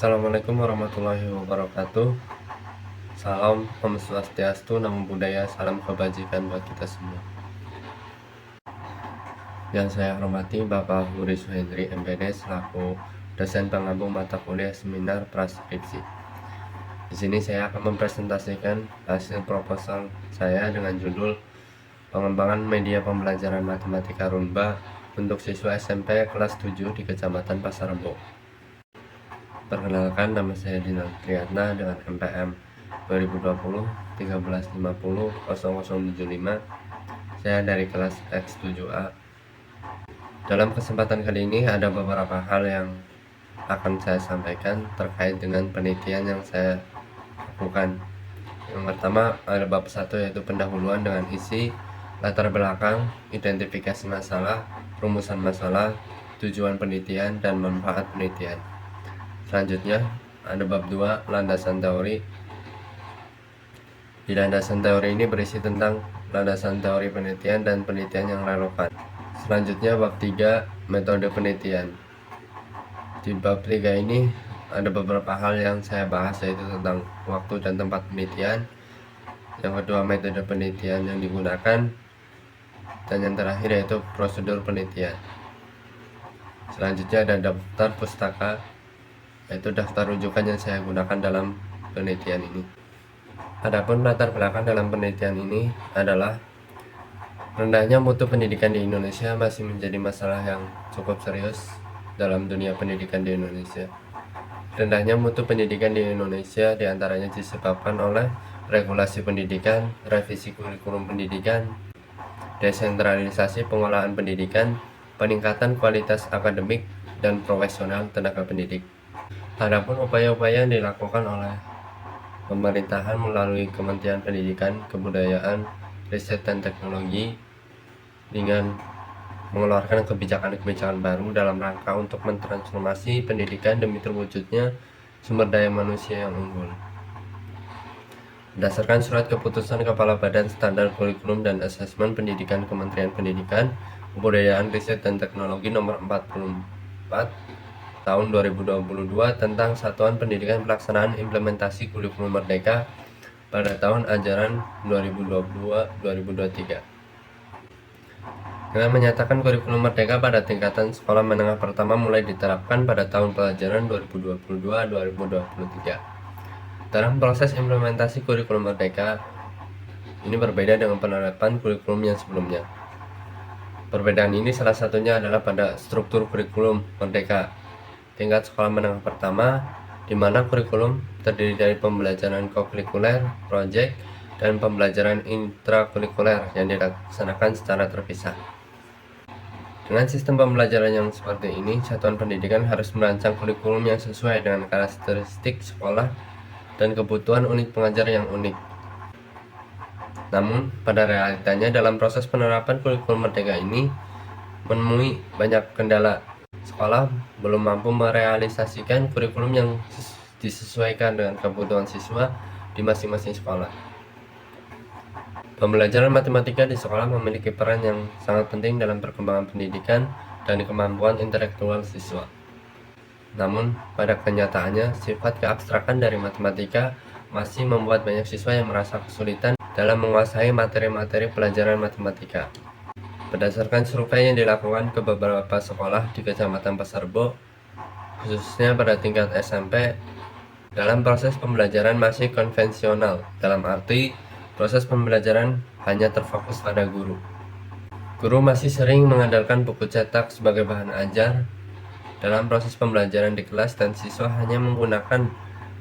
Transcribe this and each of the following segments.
Assalamualaikum warahmatullahi wabarakatuh. Salam Om Swastiastu, Namo Buddhaya, salam kebajikan buat kita semua. Yang saya hormati Bapak Budi Suhendri MPD selaku dosen penggabung mata kuliah seminar praskripsi. Di sini saya akan mempresentasikan hasil proposal saya dengan judul Pengembangan Media Pembelajaran Matematika Runba untuk siswa SMP kelas 7 di Kecamatan Pasar Rebo. Perkenalkan, nama saya Dinal Triatna dengan MPM 2020 1350 0075. Saya dari kelas X7A. Dalam kesempatan kali ini ada beberapa hal yang akan saya sampaikan terkait dengan penelitian yang saya lakukan. Yang pertama ada bab 1, yaitu pendahuluan dengan isi, latar belakang, identifikasi masalah, rumusan masalah, tujuan penelitian, dan manfaat penelitian. Selanjutnya ada bab 2, landasan teori. Di landasan teori ini berisi tentang landasan teori penelitian dan penelitian yang relevan. Selanjutnya bab 3, metode penelitian. Di bab 3 ini ada beberapa hal yang saya bahas, yaitu tentang waktu dan tempat penelitian. Yang kedua, metode penelitian yang digunakan. Dan yang terakhir yaitu prosedur penelitian. Selanjutnya ada daftar pustaka, yaitu daftar rujukan yang saya gunakan dalam penelitian ini. Adapun latar belakang dalam penelitian ini adalah rendahnya mutu pendidikan di Indonesia masih menjadi masalah yang cukup serius dalam dunia pendidikan di Indonesia. Rendahnya mutu pendidikan di Indonesia diantaranya disebabkan oleh regulasi pendidikan, revisi kurikulum pendidikan, desentralisasi pengolahan pendidikan, peningkatan kualitas akademik dan profesional tenaga pendidik. Adapun upaya-upaya yang dilakukan oleh pemerintahan melalui Kementerian Pendidikan, Kebudayaan, Riset dan Teknologi dengan mengeluarkan kebijakan-kebijakan baru dalam rangka untuk mentransformasi pendidikan demi terwujudnya sumber daya manusia yang unggul. Berdasarkan surat keputusan Kepala Badan Standar Kurikulum dan Asesmen Pendidikan Kementerian Pendidikan, Kebudayaan, Riset dan Teknologi nomor 44 tahun 2022 tentang Satuan Pendidikan Pelaksanaan Implementasi Kurikulum Merdeka pada tahun ajaran 2022-2023. Dengan menyatakan kurikulum merdeka pada tingkatan sekolah menengah pertama mulai diterapkan pada tahun pelajaran 2022-2023. Dalam proses implementasi kurikulum merdeka ini berbeda dengan penerapan kurikulum yang sebelumnya. Perbedaan ini salah satunya adalah pada struktur kurikulum merdeka tingkat sekolah menengah pertama, di mana kurikulum terdiri dari pembelajaran kokurikuler, proyek, dan pembelajaran intrakurikuler yang dilaksanakan secara terpisah. Dengan sistem pembelajaran yang seperti ini, satuan pendidikan harus merancang kurikulum yang sesuai dengan karakteristik sekolah dan kebutuhan unit pengajar yang unik. Namun, pada realitanya dalam proses penerapan kurikulum merdeka ini menemui banyak kendala. Sekolah belum mampu merealisasikan kurikulum yang disesuaikan dengan kebutuhan siswa di masing-masing sekolah. Pembelajaran matematika di sekolah memiliki peran yang sangat penting dalam perkembangan pendidikan dan kemampuan intelektual siswa. Namun, pada kenyataannya, sifat keabstrakan dari matematika masih membuat banyak siswa yang merasa kesulitan dalam menguasai materi-materi pelajaran matematika. Berdasarkan survei yang dilakukan ke beberapa sekolah di Kecamatan Pasar Rebo, khususnya pada tingkat SMP, dalam proses pembelajaran masih konvensional, dalam arti proses pembelajaran hanya terfokus pada guru. Guru masih sering mengandalkan buku cetak sebagai bahan ajar dalam proses pembelajaran di kelas, dan siswa hanya menggunakan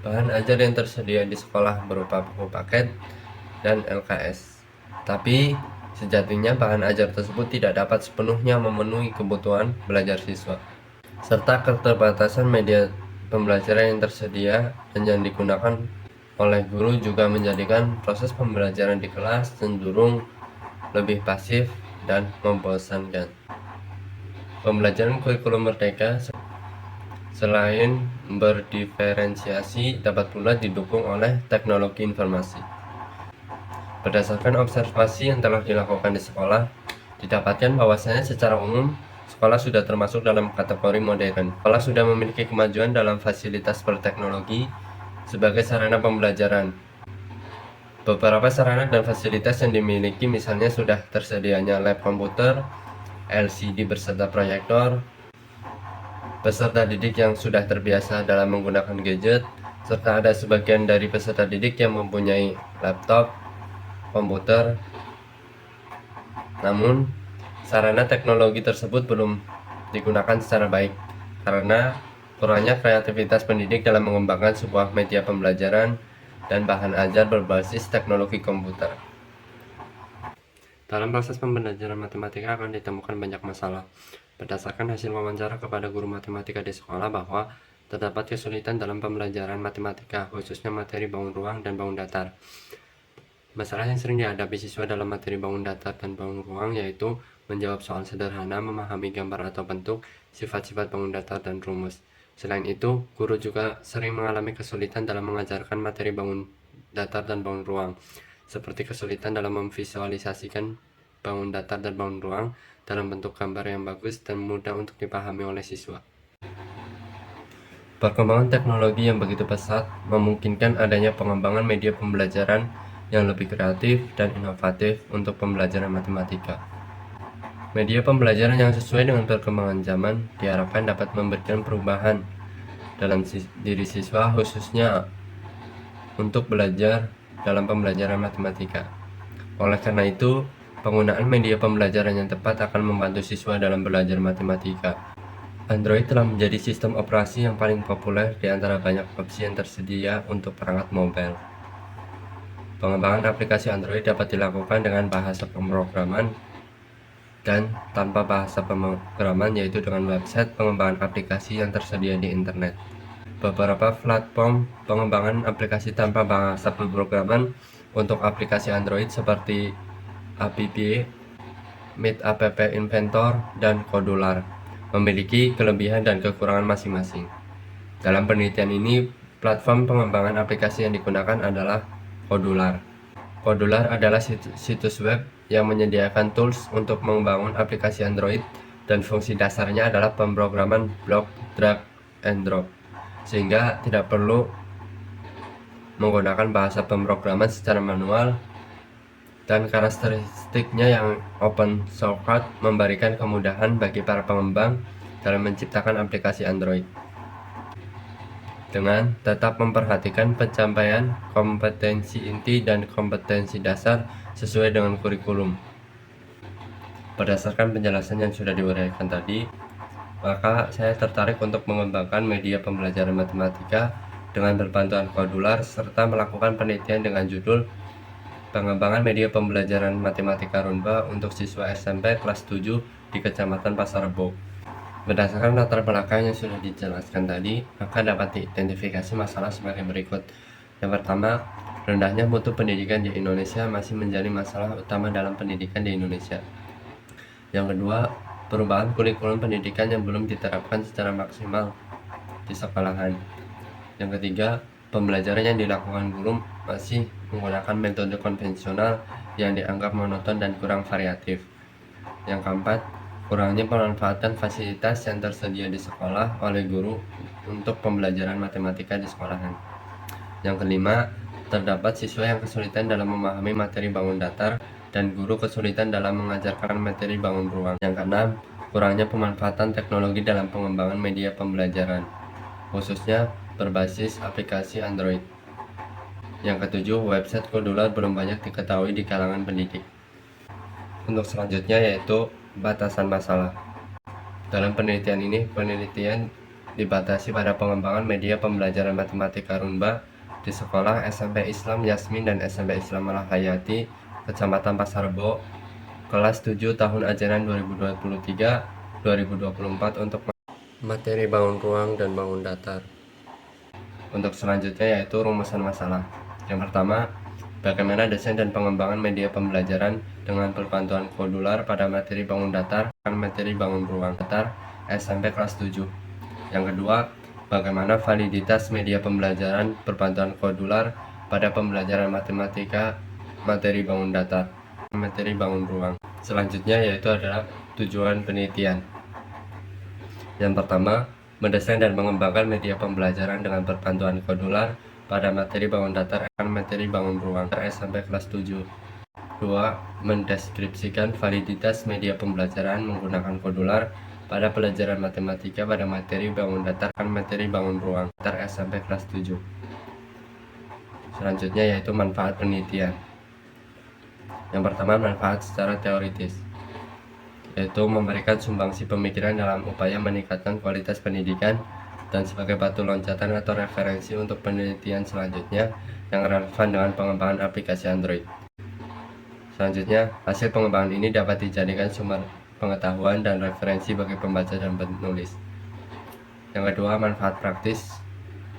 bahan ajar yang tersedia di sekolah berupa buku paket dan LKS. Tapi sejatinya bahan ajar tersebut tidak dapat sepenuhnya memenuhi kebutuhan belajar siswa, serta keterbatasan media pembelajaran yang tersedia dan yang digunakan oleh guru juga menjadikan proses pembelajaran di kelas cenderung lebih pasif dan membosankan. Pembelajaran kurikulum merdeka selain berdiferensiasi dapat pula didukung oleh teknologi informasi. Berdasarkan observasi yang telah dilakukan di sekolah, didapatkan bahwasanya secara umum sekolah sudah termasuk dalam kategori modern. Sekolah sudah memiliki kemajuan dalam fasilitas berteknologi sebagai sarana pembelajaran. Beberapa sarana dan fasilitas yang dimiliki misalnya sudah tersedianya lab komputer, LCD beserta proyektor, peserta didik yang sudah terbiasa dalam menggunakan gadget, serta ada sebagian dari peserta didik yang mempunyai laptop, komputer. Namun, sarana teknologi tersebut belum digunakan secara baik karena kurangnya kreativitas pendidik dalam mengembangkan sebuah media pembelajaran dan bahan ajar berbasis teknologi komputer. Dalam proses pembelajaran matematika akan ditemukan banyak masalah. Berdasarkan hasil wawancara kepada guru matematika di sekolah bahwa terdapat kesulitan dalam pembelajaran matematika, khususnya materi bangun ruang dan bangun datar. Masalah yang sering dihadapi siswa dalam materi bangun datar dan bangun ruang yaitu menjawab soal sederhana, memahami gambar atau bentuk, sifat-sifat bangun datar dan rumus. Selain itu, guru juga sering mengalami kesulitan dalam mengajarkan materi bangun datar dan bangun ruang, seperti kesulitan dalam memvisualisasikan bangun datar dan bangun ruang dalam bentuk gambar yang bagus dan mudah untuk dipahami oleh siswa. Perkembangan teknologi yang begitu pesat memungkinkan adanya pengembangan media pembelajaran yang lebih kreatif dan inovatif untuk pembelajaran matematika. Media pembelajaran yang sesuai dengan perkembangan zaman diharapkan dapat memberikan perubahan dalam diri siswa, khususnya untuk belajar dalam pembelajaran matematika. Oleh karena itu, penggunaan media pembelajaran yang tepat akan membantu siswa dalam belajar matematika. Android telah menjadi sistem operasi yang paling populer di antara banyak opsi yang tersedia untuk perangkat mobile. Pengembangan aplikasi Android dapat dilakukan dengan bahasa pemrograman dan tanpa bahasa pemrograman, yaitu dengan website pengembangan aplikasi yang tersedia di internet. Beberapa platform pengembangan aplikasi tanpa bahasa pemrograman untuk aplikasi Android seperti App, Meet App Inventor, dan Kodular memiliki kelebihan dan kekurangan masing-masing. Dalam penelitian ini, platform pengembangan aplikasi yang digunakan adalah Kodular. Kodular adalah situs web yang menyediakan tools untuk membangun aplikasi Android dan fungsi dasarnya adalah pemrograman blok, drag, and drop, sehingga tidak perlu menggunakan bahasa pemrograman secara manual, dan karakteristiknya yang open source memberikan kemudahan bagi para pengembang dalam menciptakan aplikasi Android dengan tetap memperhatikan pencapaian kompetensi inti dan kompetensi dasar sesuai dengan kurikulum. Berdasarkan penjelasan yang sudah diuraikan tadi, maka saya tertarik untuk mengembangkan media pembelajaran matematika dengan berbantuan Kodular serta melakukan penelitian dengan judul Pengembangan Media Pembelajaran Matematika Runba untuk siswa SMP kelas 7 di Kecamatan Pasar Rebo. Berdasarkan latar belakang yang sudah dijelaskan tadi, maka dapat diidentifikasi masalah sebagai berikut. Yang pertama, rendahnya mutu pendidikan di Indonesia masih menjadi masalah utama dalam pendidikan di Indonesia. Yang kedua, perubahan kurikulum pendidikan yang belum diterapkan secara maksimal di sekolahan. Yang ketiga, pembelajaran yang dilakukan guru masih menggunakan metode konvensional yang dianggap monoton dan kurang variatif. Yang keempat, kurangnya pemanfaatan fasilitas yang tersedia di sekolah oleh guru untuk pembelajaran matematika di sekolahan. Yang kelima, terdapat siswa yang kesulitan dalam memahami materi bangun datar dan guru kesulitan dalam mengajarkan materi bangun ruang. Yang keenam, kurangnya pemanfaatan teknologi dalam pengembangan media pembelajaran, khususnya berbasis aplikasi Android. Yang ketujuh, website Kodular belum banyak diketahui di kalangan pendidik. Untuk selanjutnya yaitu batasan masalah. Dalam penelitian ini, penelitian dibatasi pada pengembangan media pembelajaran matematika Runba di sekolah SMP Islam Yasmin dan SMP Islam Malahayati, Kecamatan Pasar Rebo, kelas 7 tahun ajaran 2023-2024 untuk materi bangun ruang dan bangun datar. Untuk selanjutnya yaitu rumusan masalah. Yang pertama, bagaimana desain dan pengembangan media pembelajaran dengan berbantuan Kodular pada materi bangun datar dan materi bangun ruang datar SMP kelas 7. Yang kedua, bagaimana validitas media pembelajaran berbantuan Kodular pada pembelajaran matematika materi bangun datar, materi bangun ruang. Selanjutnya yaitu adalah tujuan penelitian. Yang pertama, mendesain dan mengembangkan media pembelajaran dengan perpanduan kodular pada materi bangun datar dan materi bangun ruang sampai kelas 7. 2. Mendeskripsikan validitas media pembelajaran menggunakan kodular pada pelajaran matematika pada materi bangun datar dan materi bangun ruang sampai kelas 7. Selanjutnya yaitu manfaat penelitian. Yang pertama, manfaat secara teoritis, yaitu memberikan sumbangsi pemikiran dalam upaya meningkatkan kualitas pendidikan dan sebagai batu loncatan atau referensi untuk penelitian selanjutnya yang relevan dengan pengembangan aplikasi Android. Selanjutnya, hasil pengembangan ini dapat dijadikan sumber pengetahuan dan referensi bagi pembaca dan penulis. Yang kedua, manfaat praktis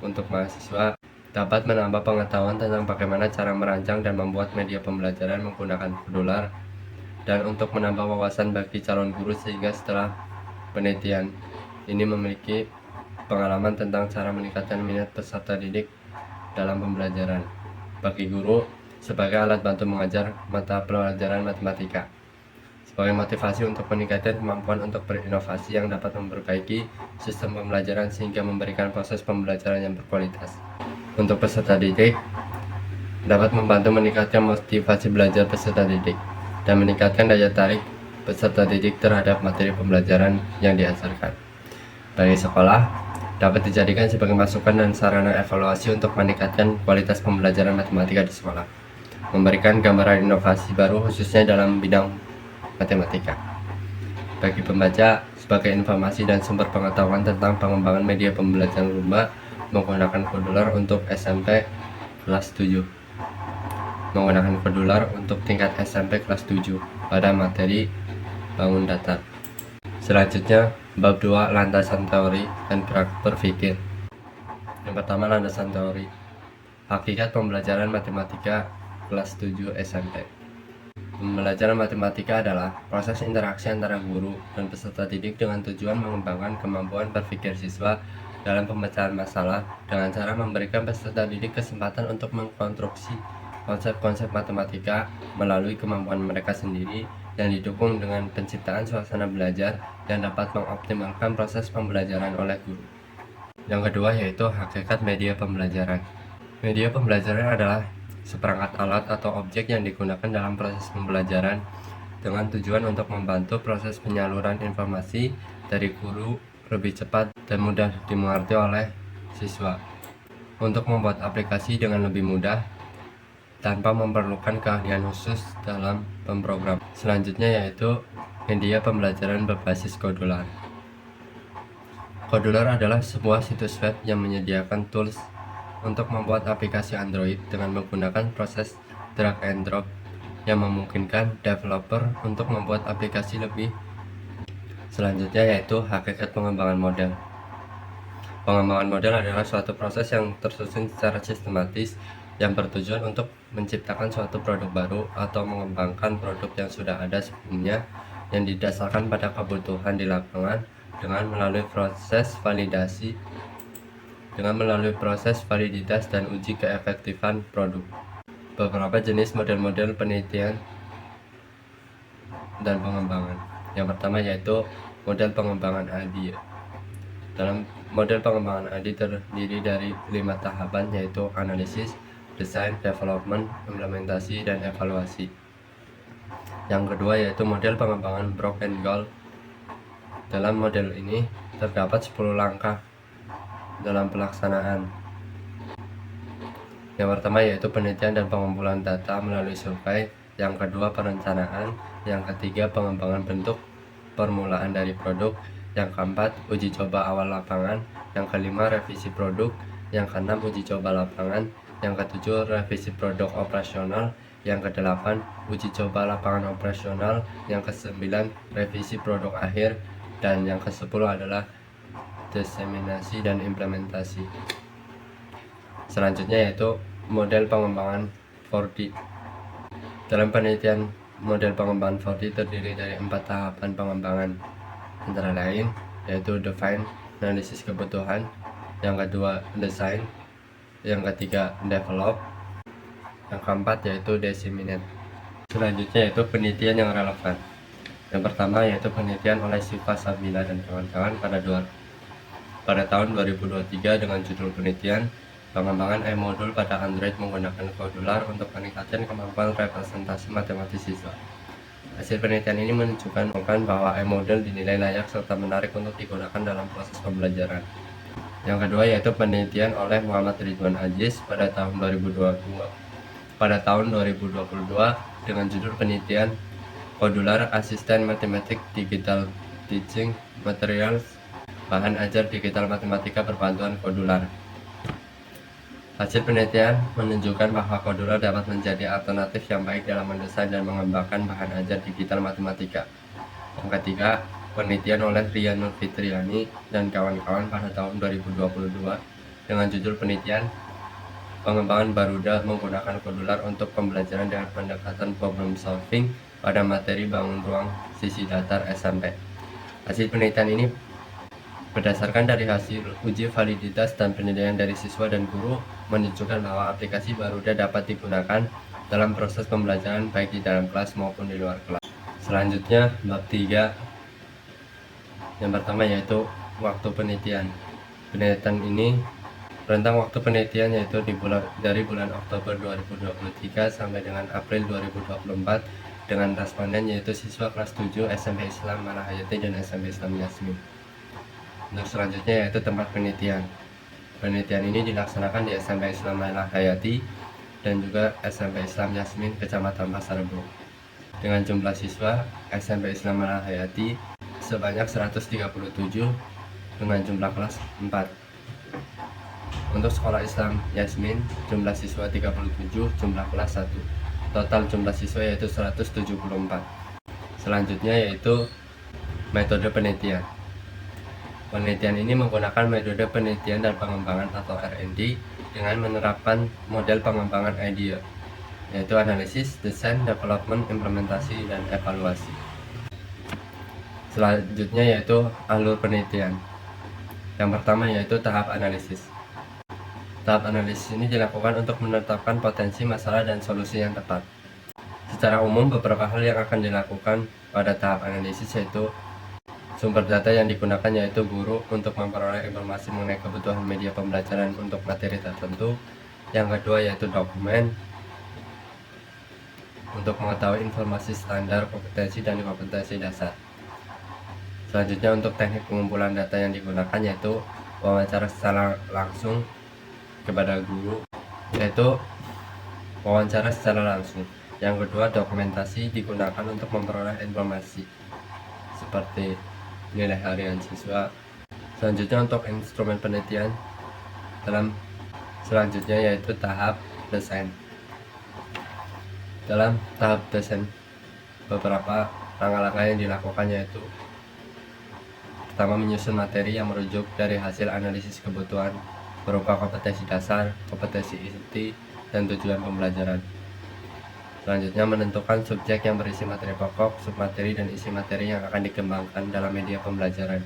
untuk mahasiswa, dapat menambah pengetahuan tentang bagaimana cara merancang dan membuat media pembelajaran menggunakan kodular, dan untuk menambah wawasan bagi calon guru sehingga setelah penelitian ini memiliki pengalaman tentang cara meningkatkan minat peserta didik dalam pembelajaran. Bagi guru, sebagai alat bantu mengajar mata pelajaran matematika, sebagai motivasi untuk meningkatkan kemampuan untuk berinovasi yang dapat memperbaiki sistem pembelajaran sehingga memberikan proses pembelajaran yang berkualitas. Untuk peserta didik, dapat membantu meningkatkan motivasi belajar peserta didik dan meningkatkan daya tarik peserta didik terhadap materi pembelajaran yang diajarkan. Bagi sekolah, dapat dijadikan sebagai masukan dan sarana evaluasi untuk meningkatkan kualitas pembelajaran matematika di sekolah, memberikan gambaran inovasi baru khususnya dalam bidang matematika. Bagi pembaca, sebagai informasi dan sumber pengetahuan tentang pengembangan media pembelajaran rumah menggunakan kodular untuk SMP kelas 7. Menggunakan kodular untuk tingkat SMP kelas 7 pada materi bangun datar. Selanjutnya, bab 2, landasan teori dan berpikir. Yang pertama, landasan teori. Hakikat pembelajaran matematika kelas 7 SMP. Pembelajaran matematika adalah proses interaksi antara guru dan peserta didik dengan tujuan mengembangkan kemampuan berpikir siswa dalam pemecahan masalah dengan cara memberikan peserta didik kesempatan untuk mengkonstruksi konsep-konsep matematika melalui kemampuan mereka sendiri yang didukung dengan penciptaan suasana belajar yang dapat mengoptimalkan proses pembelajaran oleh guru. Yang kedua yaitu hakikat media pembelajaran. Media pembelajaran adalah seperangkat alat atau objek yang digunakan dalam proses pembelajaran dengan tujuan untuk membantu proses penyaluran informasi dari guru lebih cepat dan mudah dimengerti oleh siswa, untuk membuat aplikasi dengan lebih mudah tanpa memerlukan keahlian khusus dalam pemrogram. Selanjutnya yaitu media pembelajaran berbasis kodular. Kodular adalah sebuah situs web yang menyediakan tools untuk membuat aplikasi Android dengan menggunakan proses drag and drop yang memungkinkan developer untuk membuat aplikasi lebih. Selanjutnya yaitu hakikat pengembangan model. Pengembangan model adalah suatu proses yang tersusun secara sistematis yang bertujuan untuk menciptakan suatu produk baru atau mengembangkan produk yang sudah ada sebelumnya yang didasarkan pada kebutuhan di lapangan dengan melalui proses validitas dan uji keefektifan produk. Beberapa jenis model-model penelitian dan pengembangan. Yang pertama yaitu model pengembangan ADI. Dalam model pengembangan ADI terdiri dari 5 tahapan yaitu analisis, desain, development, implementasi, dan evaluasi. Yang kedua yaitu model pengembangan Brock and Gold. Dalam model ini terdapat 10 langkah dalam pelaksanaan. Yang pertama yaitu penelitian dan pengumpulan data melalui survei. Yang kedua perencanaan. Yang ketiga pengembangan bentuk permulaan dari produk. Yang keempat uji coba awal lapangan. Yang kelima revisi produk. Yang keenam uji coba lapangan. Yang ketujuh revisi produk operasional. Yang kedelapan uji coba lapangan operasional. Yang kesembilan revisi produk akhir. Dan yang kesepuluh adalah diseminasi dan implementasi. Selanjutnya yaitu model pengembangan 4D. Dalam penelitian, model pengembangan 4D terdiri dari 4 tahapan pengembangan, antara lain yaitu define, analisis kebutuhan, yang kedua design, yang ketiga develop, yang keempat yaitu disseminate. Selanjutnya yaitu penelitian yang relevan. Yang pertama yaitu penelitian oleh Siva Sabila dan kawan-kawan pada tahun 2023 dengan judul penelitian pengembangan e-modul pada Android menggunakan Kodular untuk meningkatkan kemampuan representasi matematis siswa. Hasil penelitian ini menunjukkan bahwa e-modul dinilai layak serta menarik untuk digunakan dalam proses pembelajaran. Yang kedua yaitu penelitian oleh Muhammad Ridwan Aziz pada tahun 2022 dengan judul penelitian Kodular Asisten Matematik Digital Teaching Materials Bahan ajar digital matematika berbantuan Kodular. Hasil penelitian menunjukkan bahwa Kodular dapat menjadi alternatif yang baik dalam mendesain dan mengembangkan bahan ajar digital matematika. Yang ketiga, penelitian oleh Ria Nur Fitriani dan kawan-kawan pada tahun 2022 dengan judul penelitian pengembangan Baruda menggunakan Kodular untuk pembelajaran dengan pendekatan problem solving pada materi bangun ruang sisi datar SMP. Hasil penelitian ini berdasarkan dari hasil uji validitas dan penilaian dari siswa dan guru menunjukkan bahwa aplikasi Baruda dapat digunakan dalam proses pembelajaran baik di dalam kelas maupun di luar kelas. Selanjutnya bab 3 yang pertama yaitu waktu penelitian. Penelitian ini rentang waktu penelitian yaitu dari bulan Oktober 2023 sampai dengan April 2024 dengan responden yaitu siswa kelas 7 SMP Islam Malahayati dan SMP Islam Yasmin. Untuk selanjutnya yaitu tempat penelitian. Penelitian ini dilaksanakan di SMP Islam Malahayati dan juga SMP Islam Yasmin Kecamatan Pasar Rebo. Dengan jumlah siswa SMP Islam Malahayati sebanyak 137 dengan jumlah kelas 4. Untuk sekolah Islam Yasmin jumlah siswa 37, jumlah kelas 1. Total jumlah siswa yaitu 174. Selanjutnya yaitu metode penelitian. Penelitian ini menggunakan metode penelitian dan pengembangan atau R&D dengan menerapkan model pengembangan idea, yaitu analisis, desain, development, implementasi, dan evaluasi. Selanjutnya yaitu alur penelitian. Yang pertama yaitu tahap analisis. Tahap analisis ini dilakukan untuk menetapkan potensi masalah dan solusi yang tepat. Secara umum beberapa hal yang akan dilakukan pada tahap analisis yaitu sumber data yang digunakan yaitu guru untuk memperoleh informasi mengenai kebutuhan media pembelajaran untuk materi tertentu. Yang kedua yaitu dokumen untuk mengetahui informasi standar, kompetensi, dan kompetensi dasar. Selanjutnya untuk teknik pengumpulan data yang digunakan yaitu wawancara secara langsung kepada guru, yaitu wawancara secara langsung. Yang kedua dokumentasi digunakan untuk memperoleh informasi seperti nilai harian siswa. Selanjutnya untuk instrumen penelitian selanjutnya yaitu tahap desain. Dalam tahap desain beberapa langkah-langkah yang dilakukan yaitu pertama menyusun materi yang merujuk dari hasil analisis kebutuhan berupa kompetensi dasar, kompetensi inti, dan tujuan pembelajaran. Selanjutnya menentukan subjek yang berisi materi pokok, submateri, dan isi materi yang akan dikembangkan dalam media pembelajaran.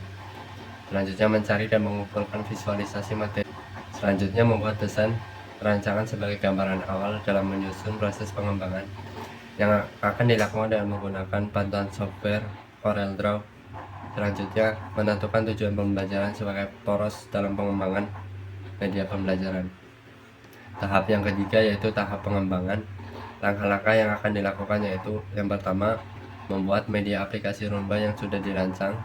Selanjutnya mencari dan mengumpulkan visualisasi materi. Selanjutnya membuat desain rancangan sebagai gambaran awal dalam menyusun proses pengembangan yang akan dilakukan dengan menggunakan bantuan software CorelDRAW. Selanjutnya menentukan tujuan pembelajaran sebagai poros dalam pengembangan media pembelajaran. Tahap yang ketiga yaitu tahap pengembangan. Langkah-langkah yang akan dilakukan yaitu yang pertama membuat media aplikasi Rumba yang sudah dirancang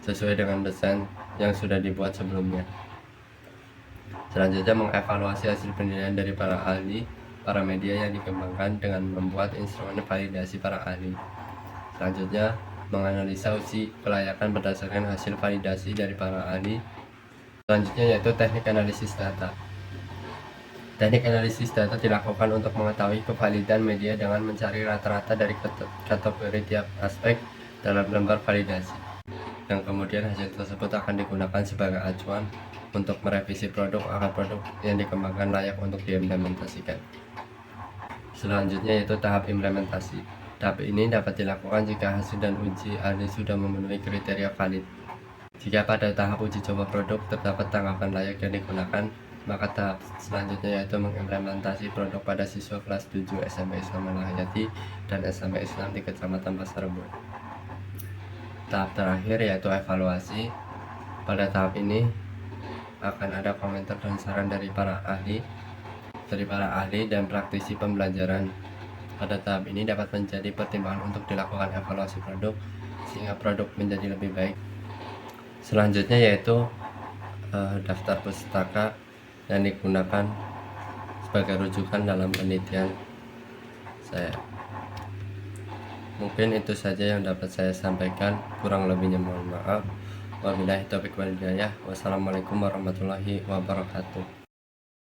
sesuai dengan desain yang sudah dibuat sebelumnya. Selanjutnya mengevaluasi hasil penilaian dari para ahli, para media yang dikembangkan dengan membuat instrumen validasi para ahli. Selanjutnya menganalisa uji kelayakan berdasarkan hasil validasi dari para ahli. Selanjutnya yaitu teknik analisis data. Teknik analisis data dilakukan untuk mengetahui kevalidan media dengan mencari rata-rata dari kategori tiap aspek dalam lembar validasi. Yang kemudian hasil tersebut akan digunakan sebagai acuan untuk merevisi produk agar produk yang dikembangkan layak untuk diimplementasikan. Selanjutnya yaitu tahap implementasi. Tahap ini dapat dilakukan jika hasil dan uji ahli sudah memenuhi kriteria valid. Jika pada tahap uji coba produk terdapat tanggapan layak yang digunakan, Maka tahap selanjutnya yaitu mengimplementasi produk pada siswa kelas 7 SMP Islam Al-Hayati dan SMP Islam di Kecamatan Pasar Rebo. Tahap terakhir yaitu evaluasi. Pada tahap ini akan ada komentar dan saran dari para ahli dan praktisi pembelajaran. Pada tahap ini dapat menjadi pertimbangan untuk dilakukan evaluasi produk sehingga produk menjadi lebih baik. Selanjutnya yaitu daftar pustaka yang digunakan sebagai rujukan dalam penelitian saya. Mungkin itu saja yang dapat saya sampaikan, kurang lebihnya mohon maaf. Wabillahi taufiq wal hidayah. Wassalamualaikum warahmatullahi wabarakatuh.